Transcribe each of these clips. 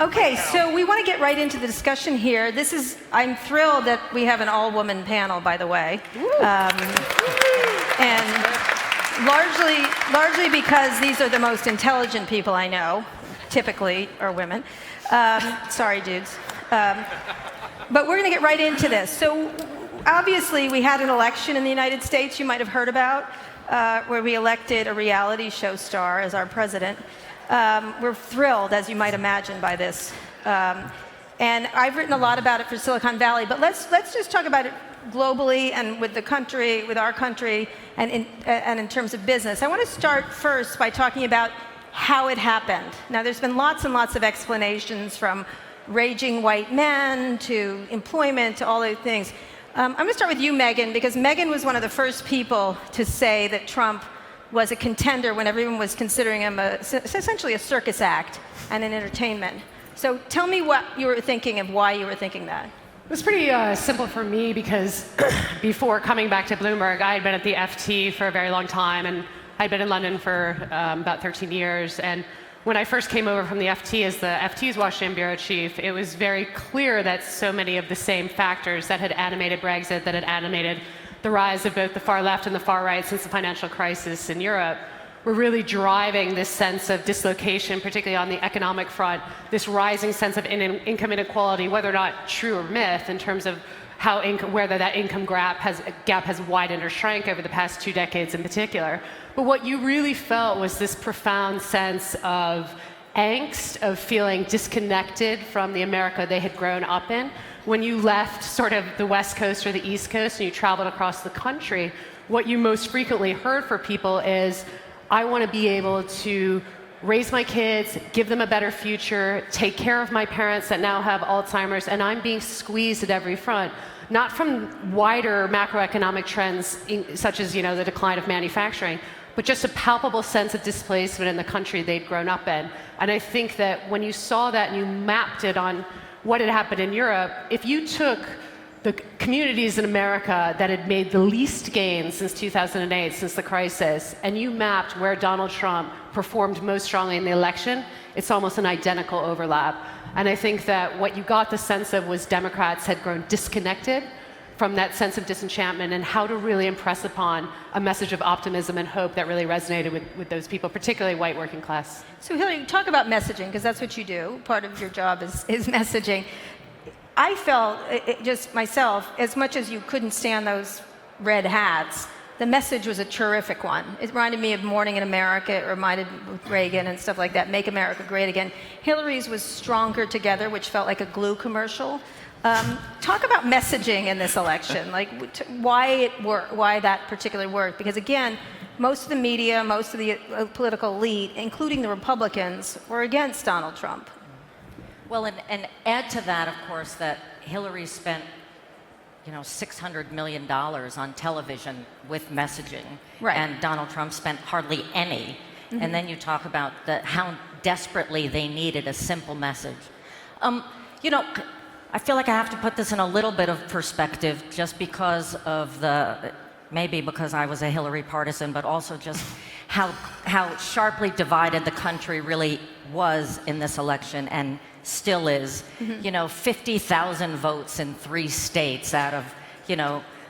Okay, so we want to get right into the discussion here. I'm thrilled that we have an all-woman panel, by the way. And largely because these are the most intelligent people I know, typically, are women. Sorry, dudes. But we're going to get right into this. So obviously, we had an election in the United States you might have heard about, where we elected a reality show star as our president. We're thrilled, as you might imagine, by this. And I've written a lot about it for Silicon Valley, but let's just talk about it globally and with the country, with our country, and in terms of business. I want to start first by talking about how it happened. Now, there's been lots and lots of explanations, from raging white men to employment to all those things. I'm going to start with you, Megan, because Megan was one of the first people to say that Trump was a contender when everyone was considering him essentially a circus act and an entertainment. So tell me what you were thinking and why you were thinking that. It was pretty simple for me because before coming back to Bloomberg, I had been at the FT for a very long time, and I'd been in London for about 13 years. And when I first came over from the FT as the FT's Washington bureau chief, it was very clear that so many of the same factors that had animated Brexit, that had animated the rise of both the far left and the far right since the financial crisis in Europe, were really driving this sense of dislocation, particularly on the economic front, this rising sense of income inequality, whether or not true or myth, in terms of how whether that income gap has widened or shrank over the past 2 decades in particular. But what you really felt was this profound sense of angst, of feeling disconnected from the America they had grown up in. When you left sort of the West Coast or the East Coast and you traveled across the country, what you most frequently heard for people is, I want to be able to raise my kids, give them a better future, take care of my parents that now have Alzheimer's, and I'm being squeezed at every front. Not from wider macroeconomic trends, such as, the decline of manufacturing, but just a palpable sense of displacement in the country they'd grown up in. And I think that when you saw that and you mapped it on what had happened in Europe, if you took the communities in America that had made the least gains since 2008, since the crisis, and you mapped where Donald Trump performed most strongly in the election, it's almost an identical overlap. And I think that what you got the sense of was Democrats had grown disconnected from that sense of disenchantment and how to really impress upon a message of optimism and hope that really resonated with those people, particularly white working class. So Hilary, talk about messaging, because that's what you do. Part of your job is messaging. I felt, just myself, as much as you couldn't stand those red hats, the message was a terrific one. It reminded me of Morning in America. It reminded me of Reagan and stuff like that, Make America Great Again. Hillary's was Stronger Together, which felt like a glue commercial. Talk about messaging in this election, like why it worked, why that particular worked. Because again, most of the media, most of the political elite, including the Republicans, were against Donald Trump. Well, and add to that, of course, that Hillary spent, $600 million on television with messaging, right. And Donald Trump spent hardly any. Mm-hmm. And then you talk about how desperately they needed a simple message. I feel like I have to put this in a little bit of perspective, just because of maybe because I was a Hillary partisan, but also just how sharply divided the country really was in this election and still is. Mm-hmm. 50,000 votes in 3 states out of,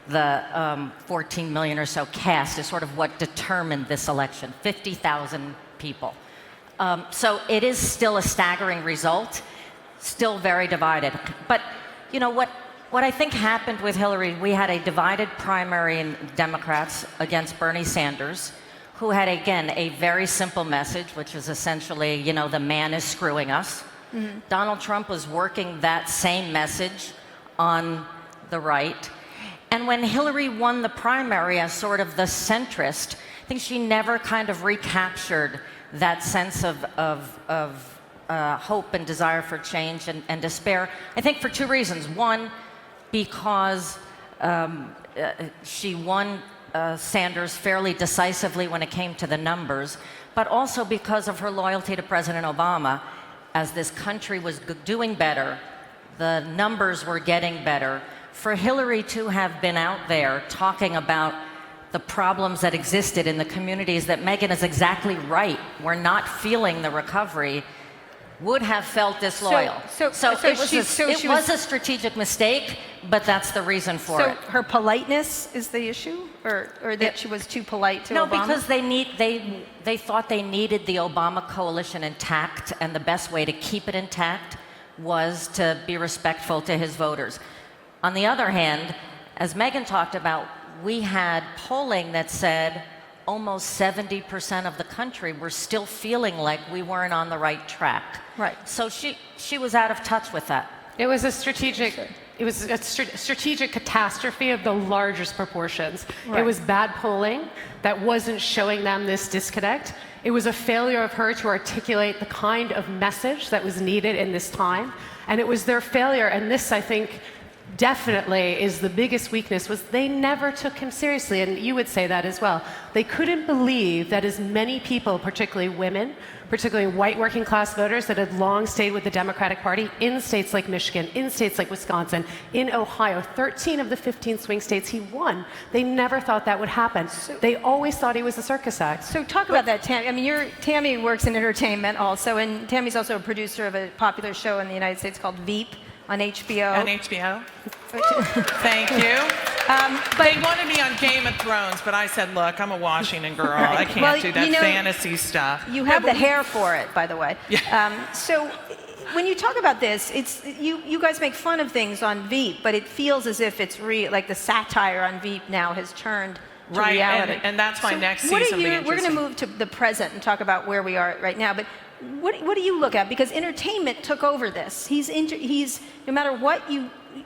the 14 million or so cast is sort of what determined this election. 50,000 people. So it is still a staggering result, still very divided. But, what I think happened with Hillary, we had a divided primary in Democrats against Bernie Sanders, who had, again, a very simple message, which was essentially, the man is screwing us. Mm-hmm. Donald Trump was working that same message on the right. And when Hillary won the primary as sort of the centrist, I think she never kind of recaptured that sense of hope and desire for change and despair. I think for 2 reasons. One, because she won Sanders fairly decisively when it came to the numbers, but also because of her loyalty to President Obama. As this country was doing better, the numbers were getting better. For Hillary to have been out there talking about the problems that existed in the communities that Megan is exactly right, we're not feeling the recovery, would have felt disloyal. It was a strategic mistake, but that's the reason for it. So her politeness is the issue, or that she was too polite to Obama? No, because they thought they needed the Obama coalition intact, and the best way to keep it intact was to be respectful to his voters. On the other hand, as Megan talked about, we had polling that said almost 70% of the country were still feeling like we weren't on the right track. Right. So she was out of touch with that. It was a strategic catastrophe of the largest proportions. Right. It was bad polling that wasn't showing them this disconnect. It was a failure of her to articulate the kind of message that was needed in this time. And it was their failure, and this, I think, definitely is the biggest weakness, was they never took him seriously, and you would say that as well. They couldn't believe that as many people, particularly women, particularly white working class voters that had long stayed with the Democratic Party in states like Michigan, in states like Wisconsin, in Ohio, 13 of the 15 swing states he won, they never thought that would happen. They always thought he was a circus act. So talk about that, Tammy. I mean, Tammy works in entertainment also, and Tammy's also a producer of a popular show in the United States called Veep on HBO. On HBO. Thank you. They wanted me on Game of Thrones, but I said, look, I'm a Washington girl. I can't do that fantasy stuff. You have the hair for it, by the way. Yeah. So when you talk about this, it's you guys make fun of things on Veep, but it feels as if it's real, like the satire on Veep now has turned to reality. And that's why next season will be interesting. We're going to move to the present and talk about where we are right now, but what do you look at? Because entertainment took over this. He's no matter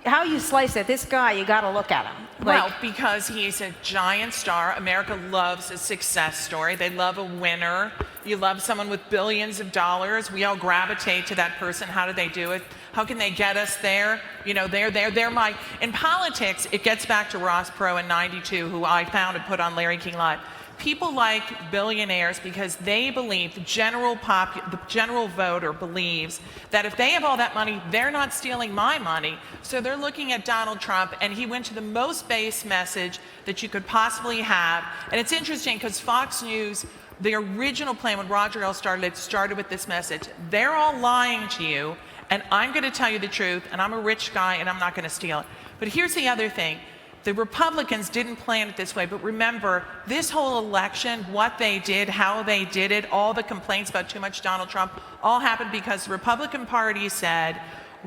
how you slice it, this guy, you got to look at him. Well, because he's a giant star. America loves a success story. They love a winner. You love someone with billions of dollars. We all gravitate to that person. How do they do it? How can they get us there? You know, in politics, it gets back to Ross Perot in '92, who I found and put on Larry King Live. People like billionaires because they believe, the general voter believes that if they have all that money, they're not stealing my money. So they're looking at Donald Trump, and he went to the most base message that you could possibly have. And it's interesting because Fox News, the original plan when Roger Ailes started, it started with this message. They're all lying to you, and I'm going to tell you the truth, and I'm a rich guy, and I'm not going to steal it. But here's the other thing. The Republicans didn't plan it this way, but remember, this whole election, what they did, how they did it, all the complaints about too much Donald Trump, all happened because the Republican Party said,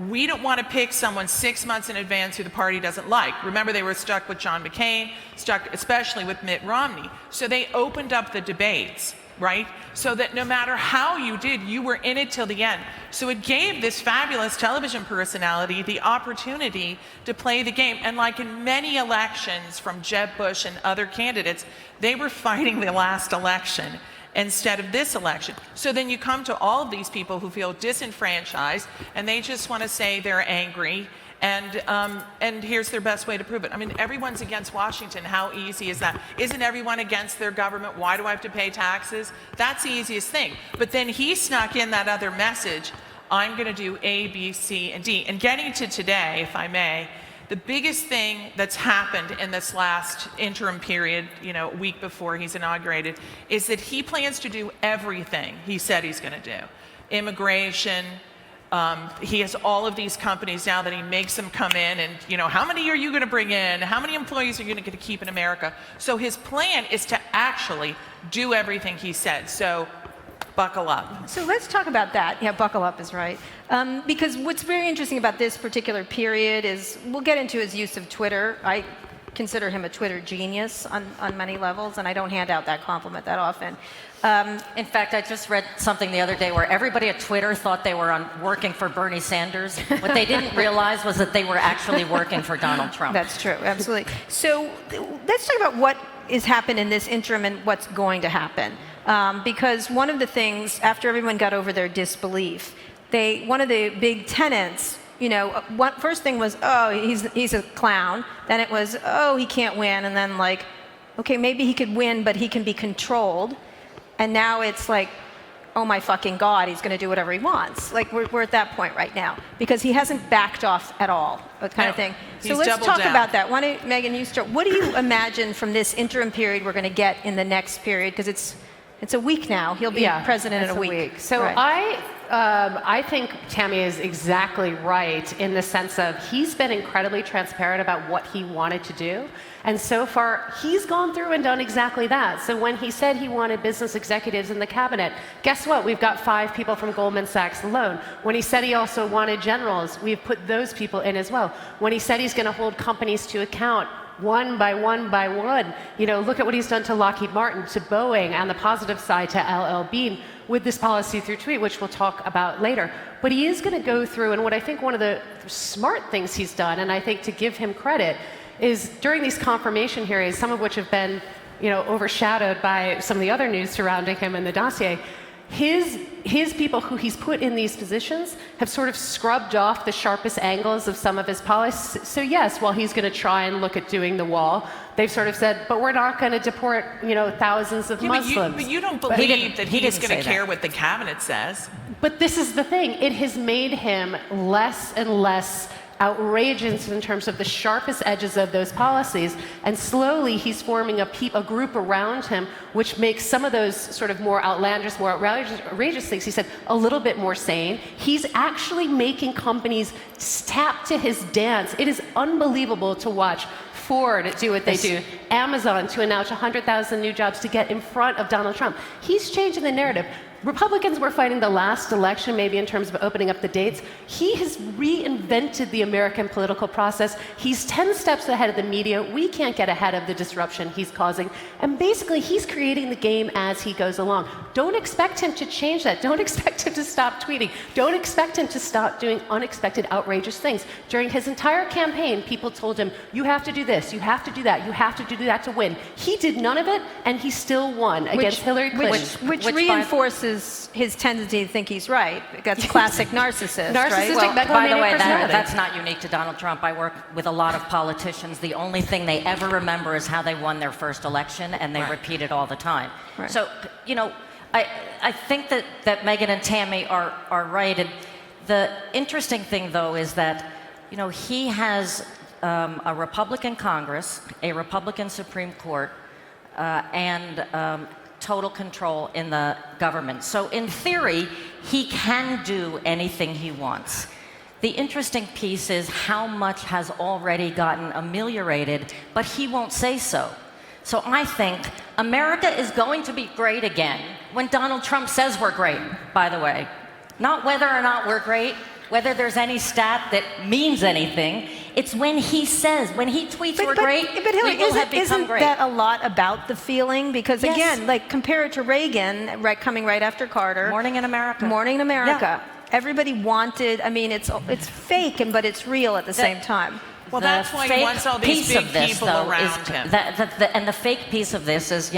we don't want to pick someone 6 months in advance who the party doesn't like. Remember, they were stuck with John McCain, stuck especially with Mitt Romney. So they opened up the debates, right? So that no matter how you did, you were in it till the end. So it gave this fabulous television personality the opportunity to play the game. And like in many elections from Jeb Bush and other candidates, they were fighting the last election instead of this election. So then you come to all of these people who feel disenfranchised, and they just want to say they're angry. And here's their best way to prove it. I mean, everyone's against Washington. How easy is that? Isn't everyone against their government? Why do I have to pay taxes? That's the easiest thing. But then he snuck in that other message. I'm going to do A, B, C, and D. And getting to today, if I may, the biggest thing that's happened in this last interim period, a week before he's inaugurated, is that he plans to do everything he said he's going to do. Immigration. He has all of these companies now that he makes them come in and, how many are you going to bring in? How many employees are you going to keep in America? So his plan is to actually do everything he said. So buckle up. So let's talk about that. Yeah, buckle up is right. Because what's very interesting about this particular period is, we'll get into his use of Twitter. I consider him a Twitter genius on many levels, and I don't hand out that compliment that often. In fact, I just read something the other day where everybody at Twitter thought they were working for Bernie Sanders. What they didn't realize was that they were actually working for Donald Trump. That's true, absolutely. So let's talk about what has happened in this interim and what's going to happen. Because one of the things, after everyone got over their disbelief, one of the big tenets, first thing was, oh, he's a clown. Then it was, oh, he can't win. And then okay, maybe he could win, but he can be controlled. And now it's like, oh my fucking God, he's going to do whatever he wants. Like, we're at that point right now. Because he hasn't backed off at all, that kind of thing. So let's talk about that. Why don't, Megan, you start. What do you imagine from this interim period we're going to get in the next period? Because it's a week now. He'll be president in a week. So right. I think Tammy is exactly right in the sense of he's been incredibly transparent about what he wanted to do. And so far, he's gone through and done exactly that. So when he said he wanted business executives in the cabinet, guess what? We've got 5 people from Goldman Sachs alone. When he said he also wanted generals, we've put those people in as well. When he said he's going to hold companies to account, one by one by one, look at what he's done to Lockheed Martin, to Boeing, and the positive side to LL Bean with this policy through tweet, which we'll talk about later. But he is going to go through, and what I think one of the smart things he's done, and I think to give him credit, is during these confirmation hearings, some of which have been overshadowed by some of the other news surrounding him in the dossier, his people who he's put in these positions have sort of scrubbed off the sharpest angles of some of his policies. So yes, while he's going to try and look at doing the wall, they've sort of said, but we're not going to deport, thousands of Muslims. But you don't believe that he's going to care what the cabinet says. But this is the thing. It has made him less and less outrageous in terms of the sharpest edges of those policies, and slowly he's forming a group around him which makes some of those sort of more outlandish, more outrageous things, he said, a little bit more sane. He's actually making companies tap to his dance. It is unbelievable to watch Ford do what they do, Amazon to announce 100,000 new jobs to get in front of Donald Trump. He's changing the narrative. Republicans were fighting the last election, maybe in terms of opening up the dates. He has reinvented the American political process. He's 10 steps ahead of the media. We can't get ahead of the disruption he's causing. And basically, he's creating the game as he goes along. Don't expect him to change that. Don't expect him to stop tweeting. Don't expect him to stop doing unexpected, outrageous things. During his entire campaign, people told him, you have to do this, you have to do that, you have to do that to win. He did none of it, and he still won against Hillary Clinton. Which reinforces his tendency to think he's right. That's classic narcissist, right? Well, by the way, that's not unique to Donald Trump. I work with a lot of politicians. The only thing they ever remember is how they won their first election, and they repeat it all the time. Right. So, I think that Megyn and Tammy are right. And the interesting thing, though, is that, he has a Republican Congress, a Republican Supreme Court, and total control in the government. So in theory, he can do anything he wants. The interesting piece is how much has already gotten ameliorated, but he won't say so. So I think America is going to be great again when Donald Trump says we're great, by the way. Not whether or not we're great, whether there's any stat that means anything. It's when he says, when he tweets we're great, but Hilary, we will have become great. Isn't that a lot about the feeling? Because again, compare it to Reagan, coming right after Carter. Morning in America. Morning in America. Yeah. Everybody wanted, it's fake, but it's real at the same time. Well, that's why he wants all these big people around him. And the fake piece of this is,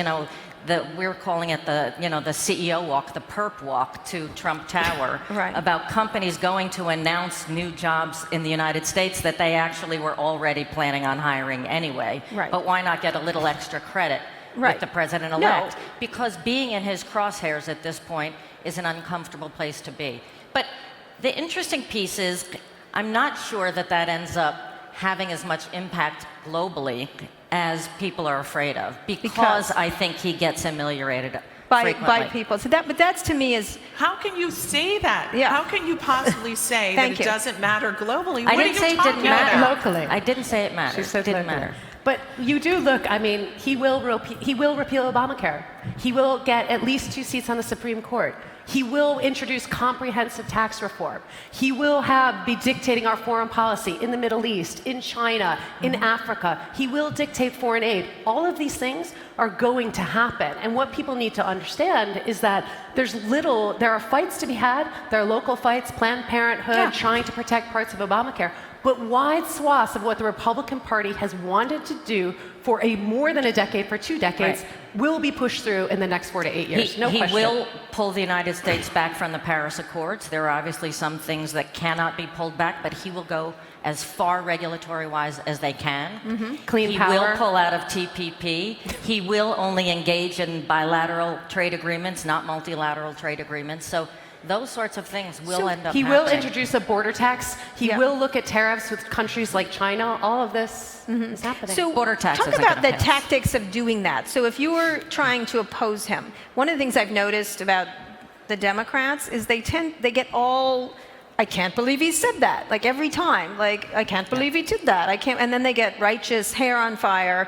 we're calling it the CEO walk, the perp walk to Trump Tower, right, about companies going to announce new jobs in the United States that they actually were already planning on hiring anyway. Right. But why not get a little extra credit with the president-elect? No. Because being in his crosshairs at this point is an uncomfortable place to be. But the interesting piece is, I'm not sure that ends up having as much impact globally as people are afraid of, because I think he gets ameliorated by people. So but that's to me is, how can you say that? Yeah. How can you possibly say that it doesn't matter globally? I didn't say it didn't matter locally. I didn't say it mattered. She said it didn't locally. matter. But you do look, he will repeal Obamacare. He will get at least 2 seats on the Supreme Court. He will introduce comprehensive tax reform. He will be dictating our foreign policy in the Middle East, in China, in Africa. He will dictate foreign aid. All of these things are going to happen. And what people need to understand is that there are fights to be had. There are local fights, Planned Parenthood, trying to protect parts of Obamacare. But wide swaths of what the Republican Party has wanted to do for more than a decade, for 2 decades, will be pushed through in the next 4 to 8 years. No question. He will pull the United States back from the Paris Accords. There are obviously some things that cannot be pulled back, but he will go as far regulatory-wise as they can. Mm-hmm. Clean power. He will pull out of TPP. He will only engage in bilateral trade agreements, not multilateral trade agreements. So those sorts of things will end up He happening. will introduce a border tax. He will look at tariffs with countries like China. All of this is happening. So border tax talk about the tactics of doing that. So if you were trying to oppose him, one of the things I've noticed about the Democrats is they get all, I can't believe he said that, like every time, like I can't believe he did that, I can't, and then they get righteous, hair on fire,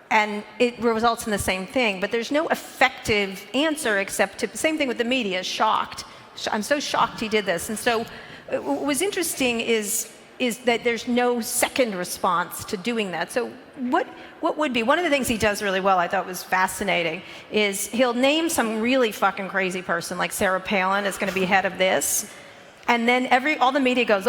and it results in the same thing. But there's no effective answer except to, same thing with the media, shocked. I'm so shocked he did this. And so what was interesting is that there's no second response to doing that. So what would be, one of the things he does really well, I thought was fascinating, is he'll name some really fucking crazy person, like Sarah Palin is going to be head of this. And then all the media goes,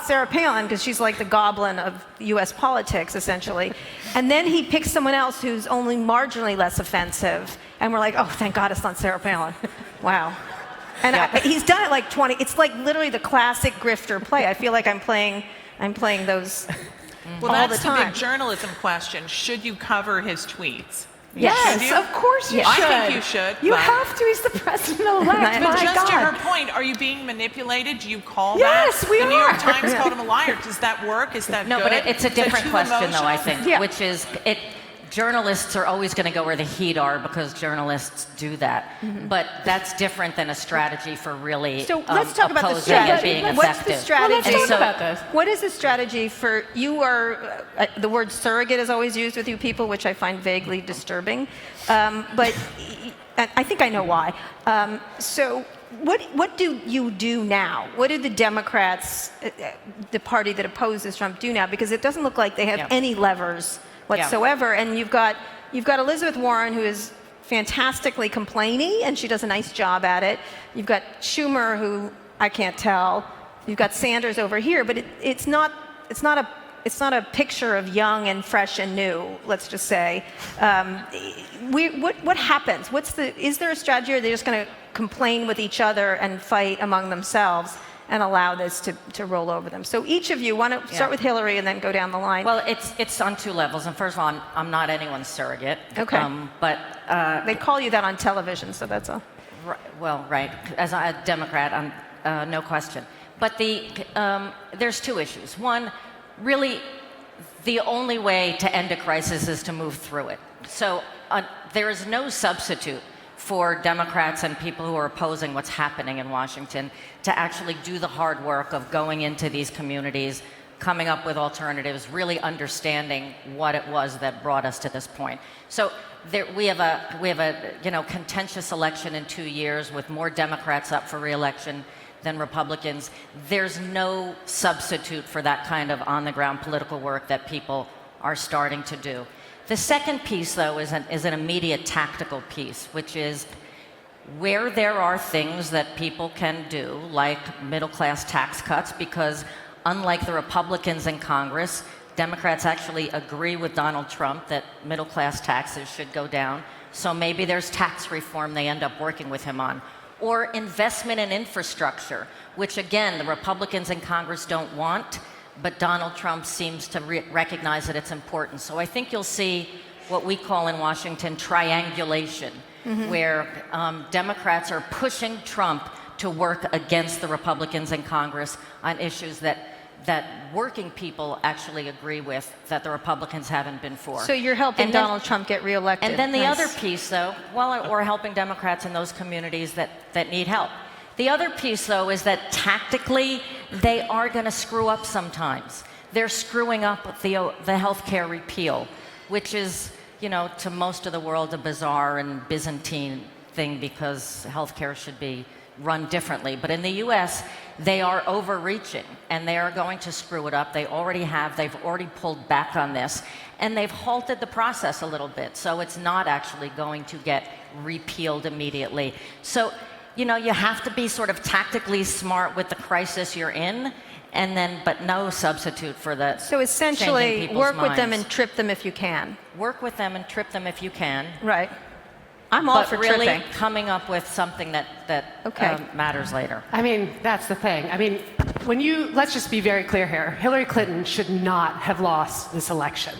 Sarah Palin, because she's like the goblin of US politics, essentially. And then he picks someone else who's only marginally less offensive. And we're like, oh, thank God it's not Sarah Palin. Wow. And he's done it like 20, it's like literally the classic grifter play. I feel like I'm playing those well, all the that's time. the big journalism question. Should you cover his tweets? Yes, of course you should. I think you should. You have to. He's the president-elect. But My just to God. her point, are you being manipulated? Do you call Yes, that? we The New York are. Times called him a liar. Does that work? Is that No, good? but it's a different too question, though, I emotional? think, which is journalists are always going to go where the heat are because journalists do that. But that's different than a strategy for really So let's talk about the opposing and strategy. being What's effective. the strategy? Well, let's talk about this. What is the strategy for, you are, the word surrogate is always used with you people, which I find vaguely disturbing. But I think I know why. So what do you do now? What do the Democrats, the party that opposes Trump, do now? Because it doesn't look like they have any levers whatsoever. And you've got Elizabeth Warren, who is fantastically complainy, and she does a nice job at it. You've got Schumer, who I can't tell. You've got Sanders over here, but it's not a picture of young and fresh and new. Let's just say. What happens? Is there a strategy, or are they just going to complain with each other and fight among themselves and allow this to roll over them? So each of you, want to start with Hilary and then go down the line. Well, it's on two levels. And first of all, I'm not anyone's surrogate. Okay. But they call you that on television, so that's all. Right. As a Democrat, no question. But there's two issues. One, really, the only way to end a crisis is to move through it. So there is no substitute for Democrats and people who are opposing what's happening in Washington to actually do the hard work of going into these communities, coming up with alternatives, really understanding what it was that brought us to this point. So we have a contentious election in 2 years with more Democrats up for re-election than Republicans. There's no substitute for that kind of on-the-ground political work that people are starting to do. The second piece, though, is an immediate tactical piece, which is where there are things that people can do, like middle-class tax cuts, because unlike the Republicans in Congress, Democrats actually agree with Donald Trump that middle-class taxes should go down. So maybe there's tax reform they end up working with him on. Or investment in infrastructure, which again, the Republicans in Congress don't want, but Donald Trump seems to recognize that it's important. So I think you'll see what we call in Washington triangulation, where Democrats are pushing Trump to work against the Republicans in Congress on issues that working people actually agree with, that the Republicans haven't been for. So you're helping Donald Trump get reelected. And then the other piece, though, we're helping Democrats in those communities that need help. The other piece, though, is that tactically, they are going to screw up sometimes. They're screwing up the health care repeal, which is, to most of the world, a bizarre and Byzantine thing because health care should be run differently. But in the U.S., they are overreaching, and they are going to screw it up. They already have. They've already pulled back on this, and they've halted the process a little bit. So it's not actually going to get repealed immediately. So, you have to be sort of tactically smart with the crisis you're in, but no substitute for the So essentially, changing people's work with them minds. and trip them if you can. Work with them and trip them if you can. Right. I'm all But for really tripping. coming up with something that matters later. I mean, that's the thing. I mean, let's just be very clear here. Hillary Clinton should not have lost this election.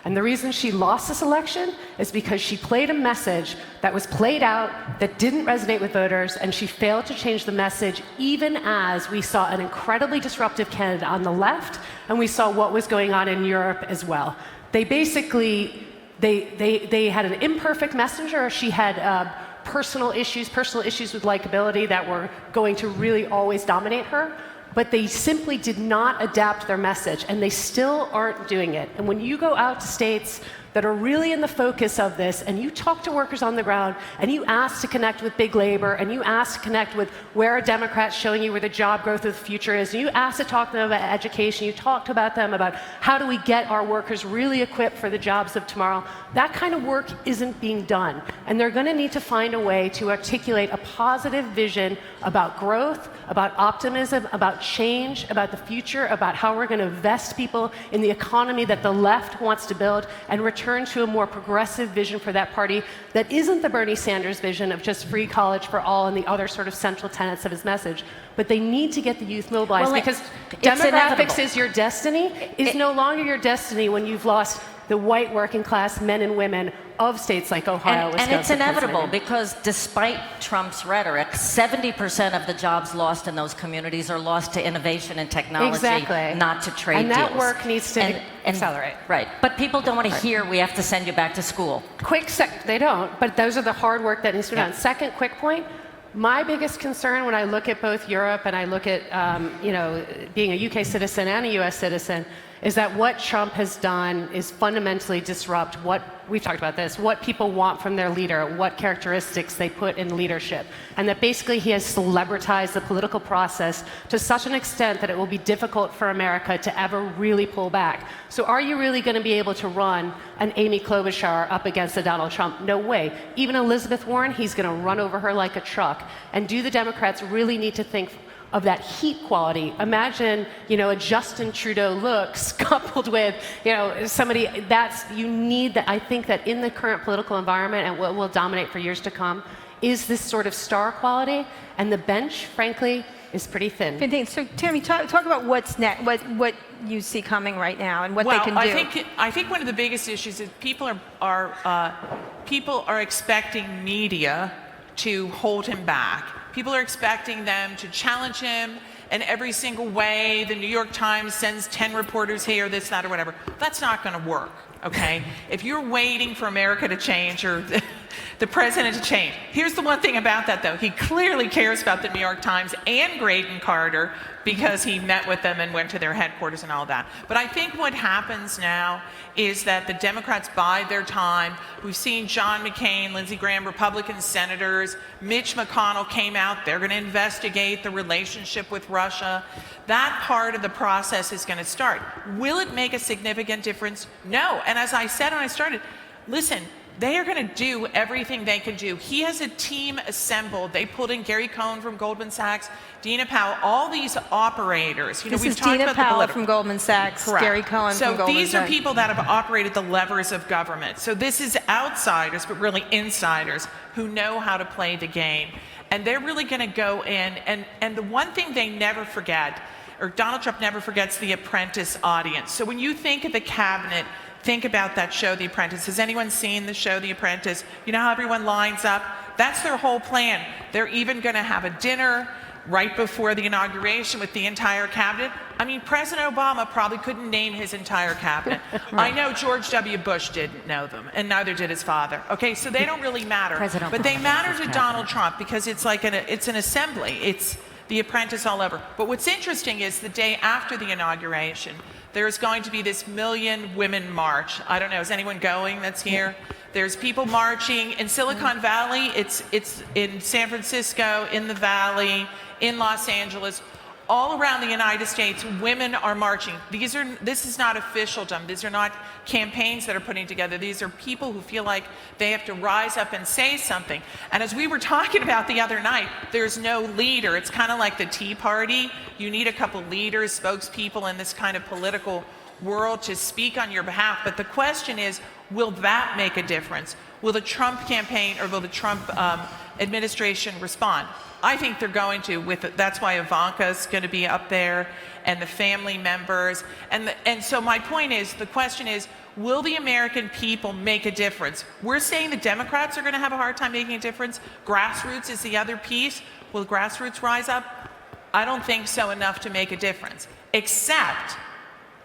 And the reason she lost this election is because she played a message that was played out that didn't resonate with voters, and she failed to change the message even as we saw an incredibly disruptive candidate on the left, and we saw what was going on in Europe as well. They basically, they had an imperfect messenger. She had personal issues with likability that were going to really always dominate her. But they simply did not adapt their message, and they still aren't doing it. And when you go out to states that are really in the focus of this, and you talk to workers on the ground, and you ask to connect with big labor, and you ask to connect with where a Democrat's showing you where the job growth of the future is, and you ask to talk to them about education, you talk about them about how do we get our workers really equipped for the jobs of tomorrow, that kind of work isn't being done. And they're going to need to find a way to articulate a positive vision about growth, about optimism, about change, about the future, about how we're going to invest people in the economy that the left wants to build, and return to a more progressive vision for that party that isn't the Bernie Sanders vision of just free college for all and the other sort of central tenets of his message. But they need to get the youth mobilized, because demographics is your destiny, is no longer your destiny when you've lost the white working class men and women of states like Ohio, Wisconsin, and it's inevitable, because despite Trump's rhetoric, 70% of the jobs lost in those communities are lost to innovation and technology, not to trade deals. And that deals. work needs to accelerate. Right. But people don't want to hear we have to send you back to school. They don't, but those are the hard work that needs to be done. Second quick point, my biggest concern when I look at both Europe and I look at being a UK citizen and a US citizen is that what Trump has done is fundamentally disrupt what, we've talked about this, what people want from their leader, what characteristics they put in leadership. And that basically he has celebritized the political process to such an extent that it will be difficult for America to ever really pull back. So are you really going to be able to run an Amy Klobuchar up against a Donald Trump? No way. Even Elizabeth Warren, he's going to run over her like a truck. And do the Democrats really need to think of that heat quality? Imagine, a Justin Trudeau looks coupled with, somebody you need that. I think that in the current political environment and what will dominate for years to come is this sort of star quality, and the bench, frankly, is pretty thin. So, Tammy, talk about what's next, what you see coming right now, and what they can do. I think one of the biggest issues is people are expecting media to hold him back. People are expecting them to challenge him in every single way. The New York Times sends 10 reporters here, this, that, or whatever. That's not going to work, okay? If you're waiting for America to change or the president to change, here's the one thing about that, though. He clearly cares about the New York Times and Graydon Carter because he met with them and went to their headquarters and all that. But I think what happens now is that the Democrats bide their time. We've seen John McCain, Lindsey Graham, Republican senators. Mitch McConnell came out. They're going to investigate the relationship with Russia. That part of the process is going to start. Will it make a significant difference? No. And as I said when I started, listen, they are going to do everything they can do. He has a team assembled. They pulled in Gary Cohn from Goldman Sachs, Dina Powell, all these operators. This is Dina Powell from Goldman Sachs, Correct. Gary Cohn from Goldman Sachs. So these are people that have operated the levers of government. So this is outsiders, but really insiders who know how to play the game. And they're really going to go in. And the one thing they never forget, or Donald Trump never forgets, the apprentice audience. So when you think of the cabinet, think about that show, The Apprentice. Has anyone seen the show, The Apprentice? You know how everyone lines up? That's their whole plan. They're even going to have a dinner right before the inauguration with the entire cabinet. I mean, President Obama probably couldn't name his entire cabinet. Right. I know George W. Bush didn't know them, and neither did his father. Okay, so they don't really matter. But they matter to Donald Trump because it's like it's an assembly. It's The Apprentice all over. But what's interesting is the day after the inauguration, there's going to be this Million Women March. I don't know, is anyone going that's here? There's people marching in Silicon Valley, it's in San Francisco, in the Valley, in Los Angeles. All around the United States, women are marching. This is not officialdom. These are not campaigns that are putting together. These are people who feel like they have to rise up and say something. And as we were talking about the other night, there's no leader. It's kind of like the Tea Party. You need a couple leaders, spokespeople in this kind of political world to speak on your behalf. But the question is, will that make a difference? Will the Trump campaign or will the Trump administration respond? I think they're going to. That's why Ivanka's going to be up there, and the family members. And so my point is, the question is, will the American people make a difference? We're saying the Democrats are going to have a hard time making a difference. Grassroots is the other piece. Will grassroots rise up? I don't think so enough to make a difference. Except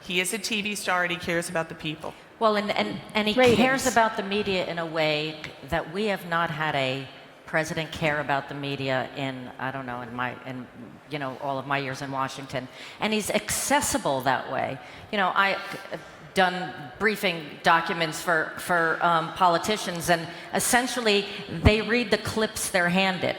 he is a TV star and he cares about the people. Well, and he cares about the media in a way that we have not had a president care about the media in, I don't know, in all of my years in Washington. And he's accessible that way. I've done briefing documents for politicians, and essentially they read the clips they're handed.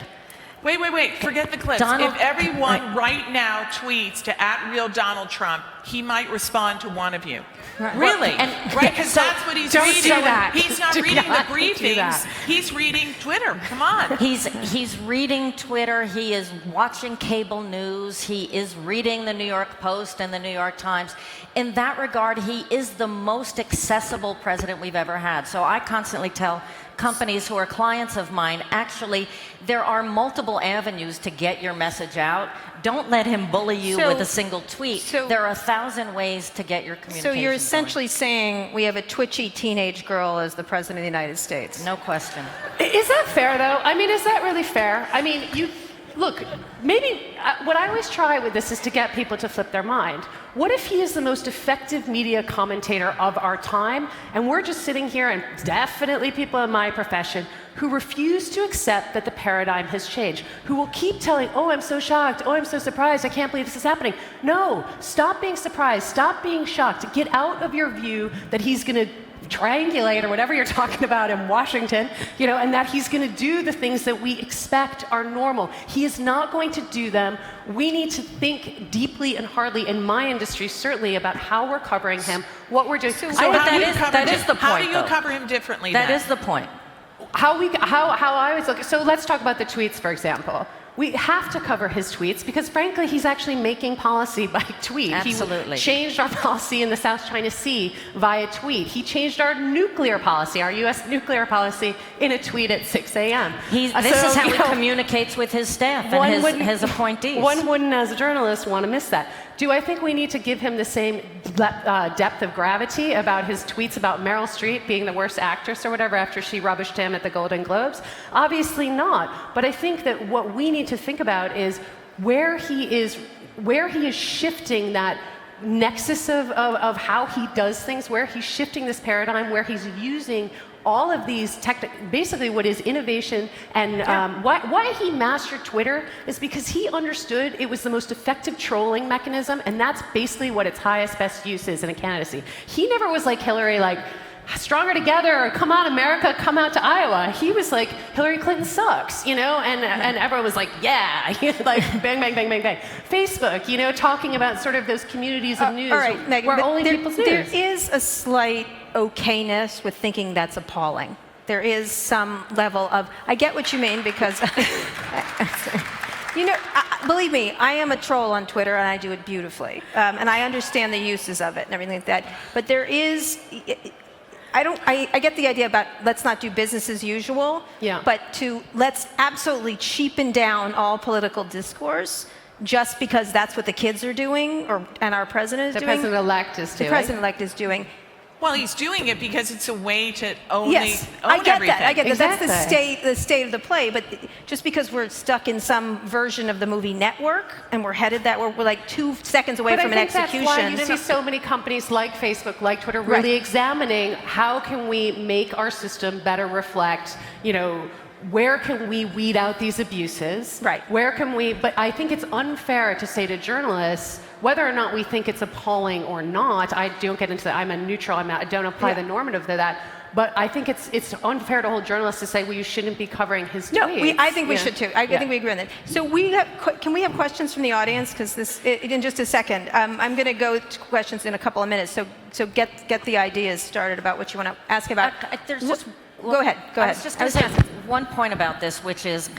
Wait. Forget the clips. If everyone right now tweets to @RealDonaldTrump, he might respond to one of you. Right. Really? Right, Because that's what he's don't reading. do that. He's not Do reading the not do briefings. that. He's reading Twitter. Come on. He's reading Twitter. He is watching cable news. He is reading the New York Post and the New York Times. In that regard, he is the most accessible president we've ever had. So I constantly tell companies who are clients of mine, actually, there are multiple avenues to get your message out. Don't let him bully you with a single tweet. There are 1,000 ways to get your communication. So you're essentially saying we have a twitchy teenage girl as the president of the United States. No question. Is that fair, though? I mean, is that really fair? I mean, look, maybe what I always try with this is to get people to flip their mind. What if he is the most effective media commentator of our time, and we're just sitting here, and definitely people in my profession, who refuse to accept that the paradigm has changed, who will keep telling, oh, I'm so shocked, oh, I'm so surprised, I can't believe this is happening. No, stop being surprised, stop being shocked. Get out of your view that he's going to triangulate or whatever you're talking about in Washington, and that he's going to do the things that we expect are normal. He is not going to do them. We need to think deeply and hardly in my industry, certainly, about how we're covering him, what we're doing. That is the point. How do you cover him differently? That is the point. How I always look. So let's talk about the tweets, for example. We have to cover his tweets because, frankly, he's actually making policy by tweet. Absolutely. He changed our policy in the South China Sea via tweet. He changed our nuclear policy, our U.S. nuclear policy, in a tweet at 6 a.m. This is how he communicates with his staff and his appointees. One wouldn't, as a journalist, want to miss that. Do I think we need to give him the same depth of gravity about his tweets about Meryl Streep being the worst actress or whatever after she rubbished him at the Golden Globes? Obviously not. But I think that what we need to think about is where he is shifting that nexus of how he does things, where he's shifting this paradigm, where he's using all of these basically what is innovation, and why he mastered Twitter is because he understood it was the most effective trolling mechanism, and that's basically what its highest, best use is in a candidacy. He never was like Hillary, like, stronger together, or come on America, come out to Iowa. He was like, Hillary Clinton sucks, and everyone was like, yeah, like bang, bang, bang, bang, bang. Facebook, talking about sort of those communities of news where only people's news. There is a slight okayness with thinking that's appalling. There is some level of, I get what you mean, because believe me, I am a troll on Twitter and I do it beautifully. And I understand the uses of it and everything like that. But there is, I get the idea about let's not do business as usual, but let's absolutely cheapen down all political discourse just because that's what the kids are doing, and our president is doing. The president-elect is doing. The president-elect is doing. Well, he's doing it because it's a way to own, I get everything. that. I get Exactly. that. That's the state of the play. But just because we're stuck in some version of the movie Network and we're headed that, we're like 2 seconds away from an execution. That's why you see so many companies like Facebook, like Twitter, really examining how can we make our system better reflect, where can we weed out these abuses? Right. Where can we? But I think it's unfair to say to journalists, whether or not we think it's appalling or not, I don't get into that. I'm a neutral. I don't apply the normative to that. But I think it's unfair to hold journalists to say, well, you shouldn't be covering his tweets. No, I think we should too. I think we agree on that. So can we have questions from the audience? Because in just a second, I'm going to go to questions in a couple of minutes. So get the ideas started about what you want to ask about. Go ahead. I was just going to say one point about this, which is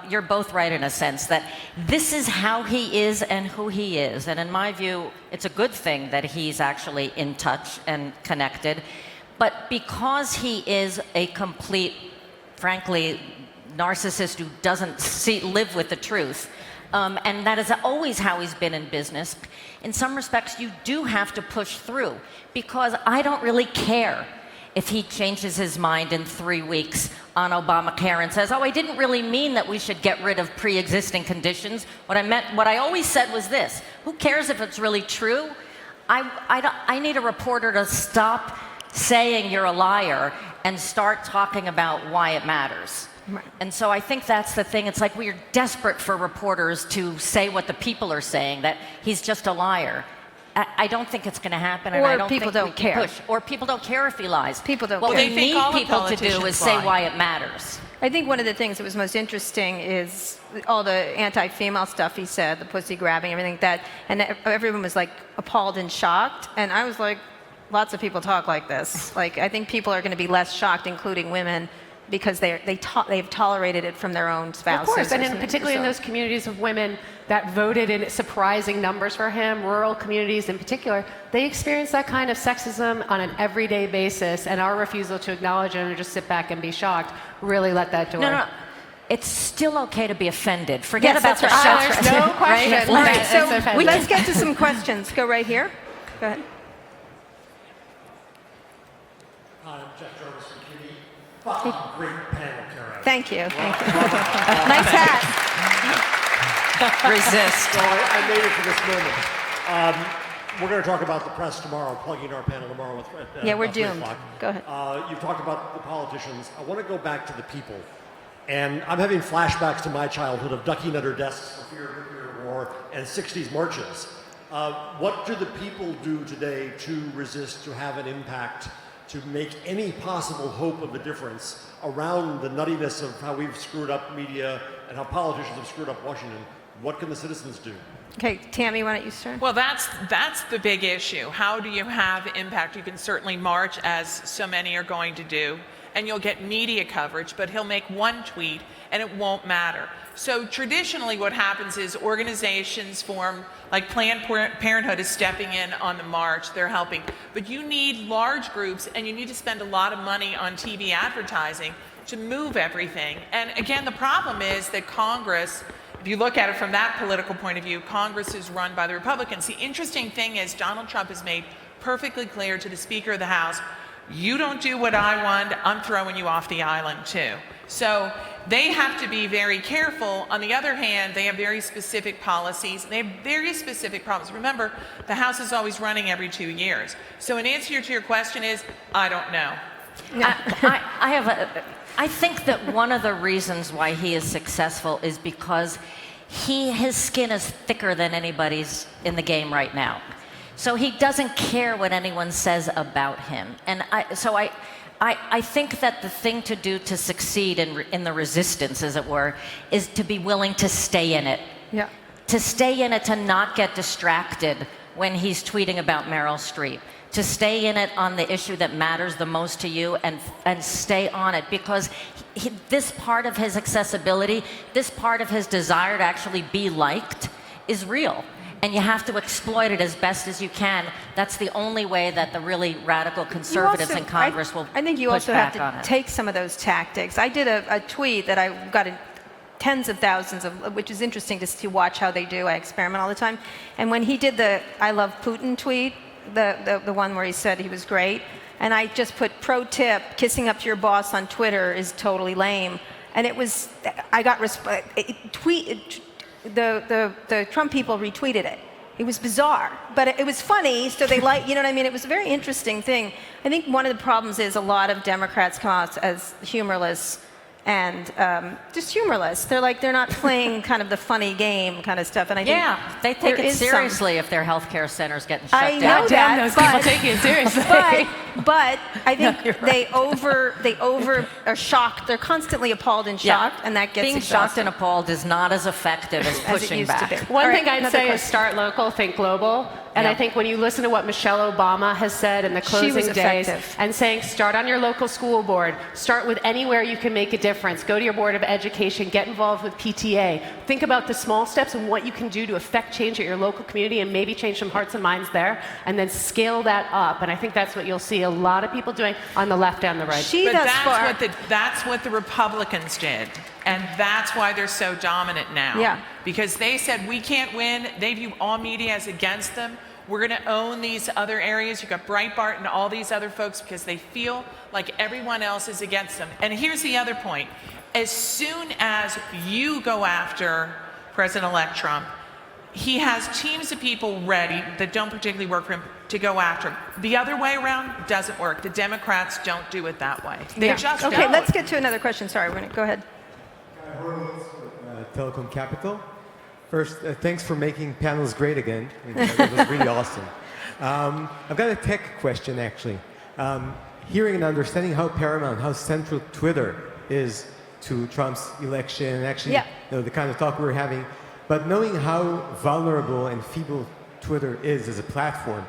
you're both right in a sense that this is how he is and who he is. And in my view, it's a good thing that he's actually in touch and connected. But because he is a complete, frankly, narcissist who doesn't live with the truth, and that is always how he's been in business, in some respects, you do have to push through. Because I don't really care if he changes his mind in 3 weeks on Obamacare and says, oh, I didn't really mean that we should get rid of pre-existing conditions. What I always said was this: who cares if it's really true? I need a reporter to stop saying you're a liar and start talking about why it matters. And so I think that's the thing. It's like we're desperate for reporters to say what the people are saying, that he's just a liar. I don't think it's going to happen, and Or I don't people think don't care. Or people don't care if he lies. People don't what care. we They think need all the people to do politicians is say lie. why it matters. I think one of the things that was most interesting is all the anti-female stuff he said, the pussy grabbing, everything like that, and everyone was like appalled and shocked, and I was like, lots of people talk like this. Like, I think people are going to be less shocked, including women, because they've tolerated it from their own spouses. Of course, and or something. particularly in those communities of women that voted in surprising numbers for him, rural communities in particular, they experience that kind of sexism on an everyday basis, and our refusal to acknowledge it and just sit back and be shocked really let that door. No. It's still okay to be offended. Forget Yes, about that's the right. shock. There's no Right? question. All right, It's so offensive. let's get to some questions. Go right here. Go ahead. Hi, I'm Jeff Jarvis from QD. Fucking great panel, Kara. Thank you. Thank you. Nice hat. Resist. So I made it for this moment. We're going to talk about the press tomorrow, plugging our panel tomorrow with Yeah, we're about 3 doomed. o'clock. Go ahead. You've talked about the politicians. I want to go back to the people. And I'm having flashbacks to my childhood of ducking under desks for fear of nuclear war and 60s marches. What do the people do today to resist, to have an impact, to make any possible hope of a difference around the nuttiness of how we've screwed up media and how politicians have screwed up Washington? What can the citizens do? Okay, Tammy, why don't you start? Well, that's the big issue. How do you have impact? You can certainly march, as so many are going to do, and you'll get media coverage, but he'll make one tweet and it won't matter. So traditionally what happens is organizations form, like Planned Parenthood is stepping in on the march, they're helping. But you need large groups and you need to spend a lot of money on TV advertising to move everything. And again, the problem is that Congress, if you look at it from that political point of view, Congress is run by the Republicans. The interesting thing is Donald Trump has made perfectly clear to the Speaker of the House, you don't do what I want, I'm throwing you off the island too. So they have to be very careful. On the other hand, they have very specific policies. They have very specific problems. Remember, the House is always running every 2 years. So an answer to your question is, I don't know. I think that one of the reasons why he is successful is because his skin is thicker than anybody's in the game right now. So he doesn't care what anyone says about him. And I think that the thing to do to succeed in the resistance, as it were, is to be willing to stay in it. Yeah. To stay in it, to not get distracted when he's tweeting about Meryl Streep. To stay in it on the issue that matters the most to you and stay on it. Because this part of his accessibility, this part of his desire to actually be liked is real. And you have to exploit it as best as you can. That's the only way that the really radical conservatives in Congress will I think you push also back have on to it. take some of those tactics. I did a tweet that I got tens of thousands of, which is interesting to watch how they do. I experiment all the time. And when he did the I love Putin tweet, the one where he said he was great, and I just put pro tip, kissing up to your boss on Twitter is totally lame. And it was, I got the Trump people retweeted it. It was bizarre, but it was funny, so they like, you know what I mean? It was a very interesting thing. I think one of the problems is a lot of Democrats come out as humorless and just humorless. They're not playing kind of the funny game kind of stuff. And I think they take there it is some- seriously if their healthcare center's getting shut I down. know God damn that, those but- people taking it seriously. But I think they over are shocked. They're constantly appalled and shocked, and that gets Being shocked and appalled is not as effective as as it pushing used to back. be. One All right, thing I'd another say is question. start local, think global. And Yeah. I think when you listen to what Michelle Obama has said in the She was closing days effective. and saying start on your local school board, start with anywhere you can make a difference, go to your board of education, get involved with PTA, think about the small steps and what you can do to affect change at your local community and maybe change some hearts and minds there, and then scale that up. And I think that's what you'll see a lot of people doing on the left and the right. She But thus far, that's what the Republicans did. And that's why they're so dominant now. Yeah. Because they said, we can't win. They view all media as against them. We're going to own these other areas. You've got Breitbart and all these other folks because they feel like everyone else is against them. And here's the other point. As soon as you go after President-elect Trump, he has teams of people ready that don't particularly work for him to go after him. The other way around doesn't work. The Democrats don't do it that way. They just okay, don't. let's get to another question. Sorry, go ahead. Telecom Capital. First, thanks for making panels great again. It was really awesome. I've got a tech question, actually. Hearing and understanding how paramount, how central Twitter is to Trump's election, and actually the kind of talk we're having, but knowing how vulnerable and feeble Twitter is as a platform,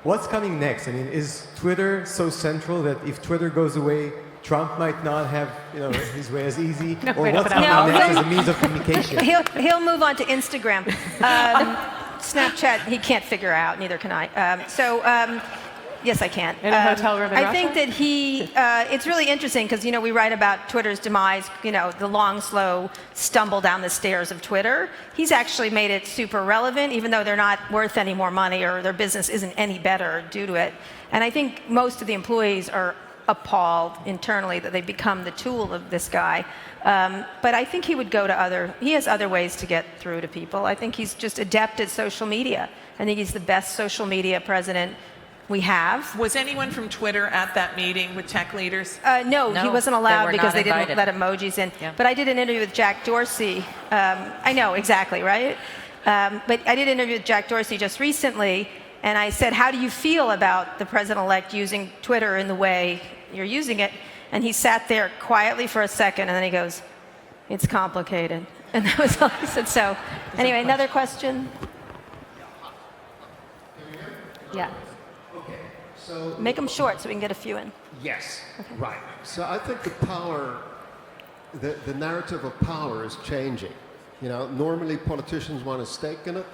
what's coming next? I mean, is Twitter so central that if Twitter goes away, Trump might not have his way as easy? Or what's coming next as a means of communication? He'll move on to Instagram. Snapchat, he can't figure out, neither can I. Yes, I can. In a hotel room in I Russia? think that it's really interesting because, we write about Twitter's demise, the long, slow stumble down the stairs of Twitter. He's actually made it super relevant, even though they're not worth any more money or their business isn't any better due to it. And I think most of the employees are appalled internally that they've become the tool of this guy. But I think he would go to he has other ways to get through to people. I think he's just adept at social media. I think he's the best social media president we have. Was anyone from Twitter at that meeting with tech leaders? No, he wasn't allowed because they didn't let emojis in. Yeah. But I did an interview with Jack Dorsey. I know, exactly, right? But I did an interview with Jack Dorsey just recently, and I said, how do you feel about the president-elect using Twitter in the way you're using it? And he sat there quietly for a second, and then he goes, it's complicated. And that was all he said. So anyway, another question? Yeah. So Make them short so we can get a few in. yes, right. So I think the narrative of power is changing. Normally politicians want a stake in it.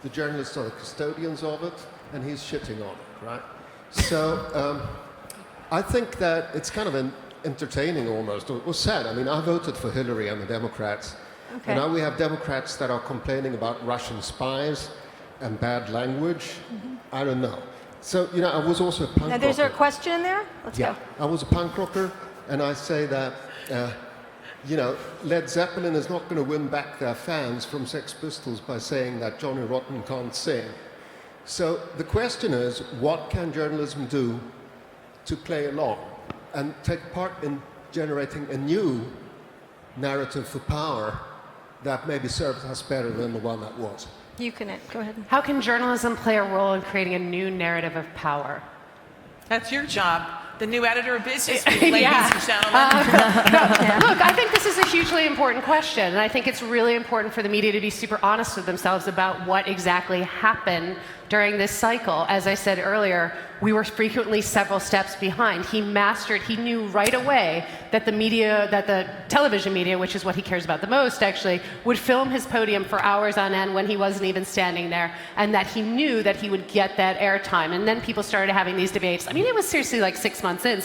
The journalists are the custodians of it, and he's shitting on it, right? So I think that it's kind of entertaining almost, or sad. I mean, I voted for Hilary and the Democrats. Okay. And now we have Democrats that are complaining about Russian spies and bad language. I don't know. So, I was also a punk Now, there's a rocker. question in there? Let's go. I was a punk rocker, and I say that, Led Zeppelin is not going to win back their fans from Sex Pistols by saying that Johnny Rotten can't sing. So the question is, what can journalism do to play along and take part in generating a new narrative for power that maybe serves us better than the one that was? You can go ahead. How can journalism play a role in creating a new narrative of power? That's your job. The new editor of Businessweek, ladies and gentlemen. Look, I think this is a hugely important question, and I think it's really important for the media to be super honest with themselves about what exactly happened during this cycle. As I said earlier, we were frequently several steps behind. He knew right away that the television media, which is what he cares about the most actually, would film his podium for hours on end when he wasn't even standing there, and that he knew that he would get that airtime. And then people started having these debates. I mean, it was seriously like 6 months in,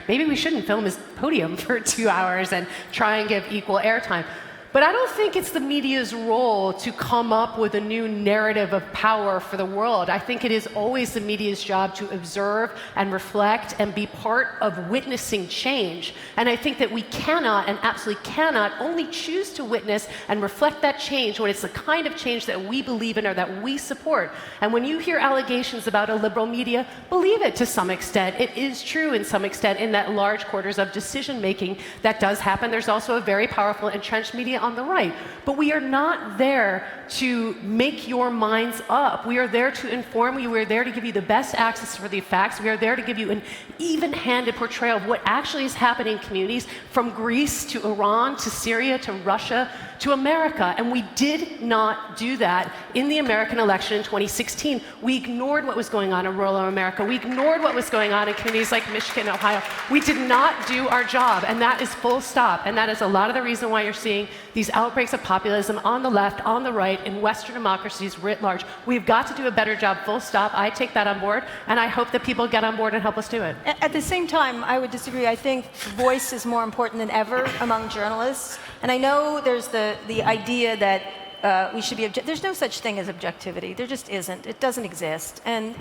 maybe we shouldn't film his podium for 2 hours and try and give equal airtime. But I don't think it's the media's role to come up with a new narrative of power for the world. I think it is always the media's job to observe and reflect and be part of witnessing change. And I think that we cannot, and absolutely cannot, only choose to witness and reflect that change when it's the kind of change that we believe in or that we support. And when you hear allegations about a liberal media, believe it to some extent. It is true in some extent in that large quarters of decision making that does happen. There's also a very powerful entrenched media on the right. But we are not there to make your minds up. We are there to inform you. We are there to give you the best access for the facts. We are there to give you an even-handed portrayal of what actually is happening in communities from Greece to Iran to Syria to Russia to America. And we did not do that in the American election in 2016. We ignored what was going on in rural America. We ignored what was going on in communities like Michigan and Ohio. We did not do our job, and that is full stop. And that is a lot of the reason why you're seeing these outbreaks of populism on the left, on the right, in Western democracies writ large. We've got to do a better job, full stop. I take that on board, and I hope that people get on board and help us do it. At the same time, I would disagree. I think voice is more important than ever among journalists. And I know there's the idea that we should be there's no such thing as objectivity. There just isn't. It doesn't exist. And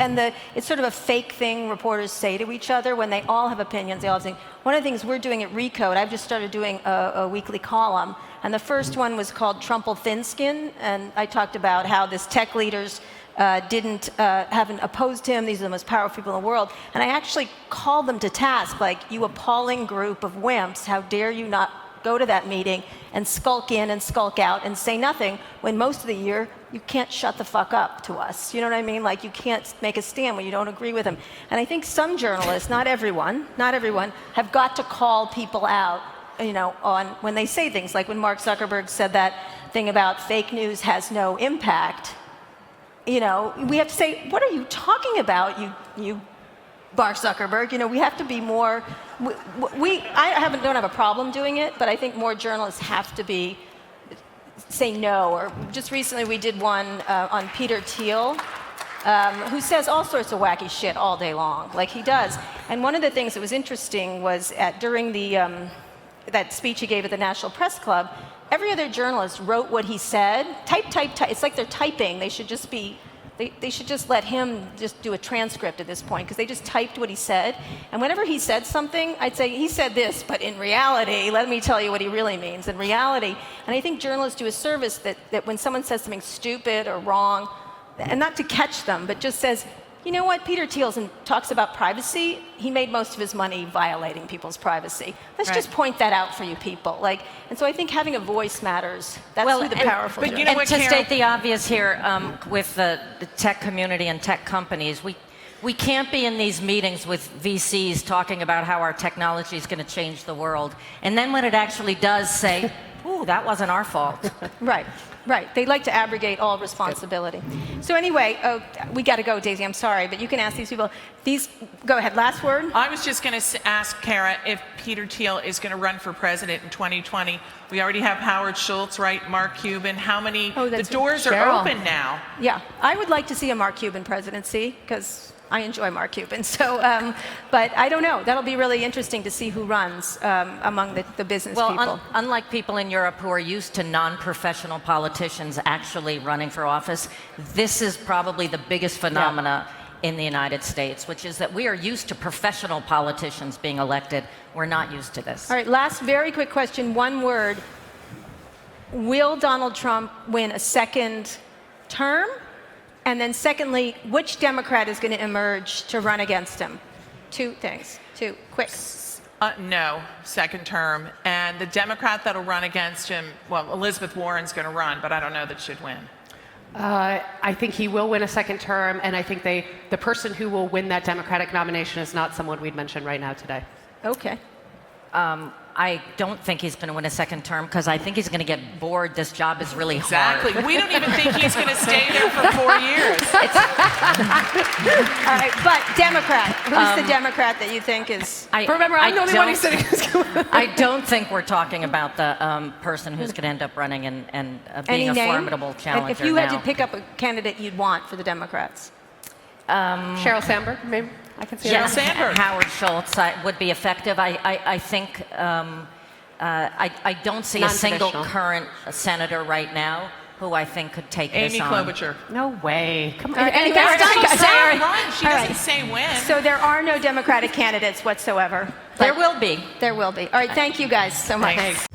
it's sort of a fake thing reporters say to each other when they all have opinions. They all think. One of the things we're doing at ReCode, I've just started doing a weekly column. And the first one was called Trumple Thin-Skin. And I talked about how this tech leaders haven't opposed him. These are the most powerful people in the world. And I actually called them to task, like, you appalling group of wimps, how dare you not go to that meeting and skulk in and skulk out and say nothing when most of the year you can't shut the fuck up to us. You know what I mean? Like you can't make a stand when you don't agree with them. And I think some journalists, not everyone, have got to call people out, you know, on when they say things like when Mark Zuckerberg said that thing about fake news has no impact. You know, we have to say, what are you talking about, you Mark Zuckerberg? You know, we have to be more. I don't have a problem doing it, but I think more journalists have to say no. Or just recently we did one on Peter Thiel, who says all sorts of wacky shit all day long, like he does. And one of the things that was interesting was during that speech he gave at the National Press Club, every other journalist wrote what he said. Type. It's like they're typing. They should just be. They should just let him just do a transcript at this point, because they just typed what he said. And whenever he said something, I'd say, he said this, but in reality, let me tell you what he really means. In reality, and I think journalists do a service that when someone says something stupid or wrong, and not to catch them, but just says, you know what, Peter Thiel talks about privacy. He made most of his money violating people's privacy. Let's just point that out for you people. And so I think having a voice matters. That's who the powerful but do. you know And what, to Carol? state the obvious here, with the tech community and tech companies, we can't be in these meetings with VCs talking about how our technology is going to change the world, and then when it actually does, say, ooh, that wasn't our fault. Right. They like to abrogate all responsibility. So anyway, we got to go, Daisy. I'm sorry, but you can ask these people. Go ahead. Last word. I was just going to ask Kara if Peter Thiel is going to run for president in 2020. We already have Howard Schultz, right? Mark Cuban. How many? The doors are open now. Yeah, I would like to see a Mark Cuban presidency because I enjoy Mark Cuban. So, but I don't know. That'll be really interesting to see who runs among the business people. Well, unlike people in Europe who are used to non-professional politicians actually running for office, this is probably the biggest phenomena in the United States, which is that we are used to professional politicians being elected. We're not used to this. All right, last very quick question, one word. Will Donald Trump win a second term? And then secondly, which Democrat is going to emerge to run against him? Two things. Quick. No, second term. And the Democrat that'll run against him, well, Elizabeth Warren's going to run, but I don't know that she'd win. I think he will win a second term, and I think the person who will win that Democratic nomination is not someone we'd mention right now today. Okay. I don't think he's going to win a second term because I think he's going to get bored. This job is really Exactly. hard. We don't even think he's going to stay there for 4 years. All right, but Democrat. Who's the Democrat that you think is? Remember, I'm the only one who's sitting. I don't think we're talking about the person who's going to end up running and being a formidable challenger. And if you had now. to pick up a candidate you'd want for the Democrats. Sheryl Sandberg, maybe. I can see Yeah, that. Sandberg. Howard Schultz would be effective. I think I don't see a single Non-traditional. current senator right now who I think could take Amy this on. Klobuchar. No way. Come on. Anyway, Guys, all right, Sarah guys. run. She All doesn't right. say when. So there are no Democratic candidates whatsoever. There will be. There will be. All right, thank you guys so much. Thanks.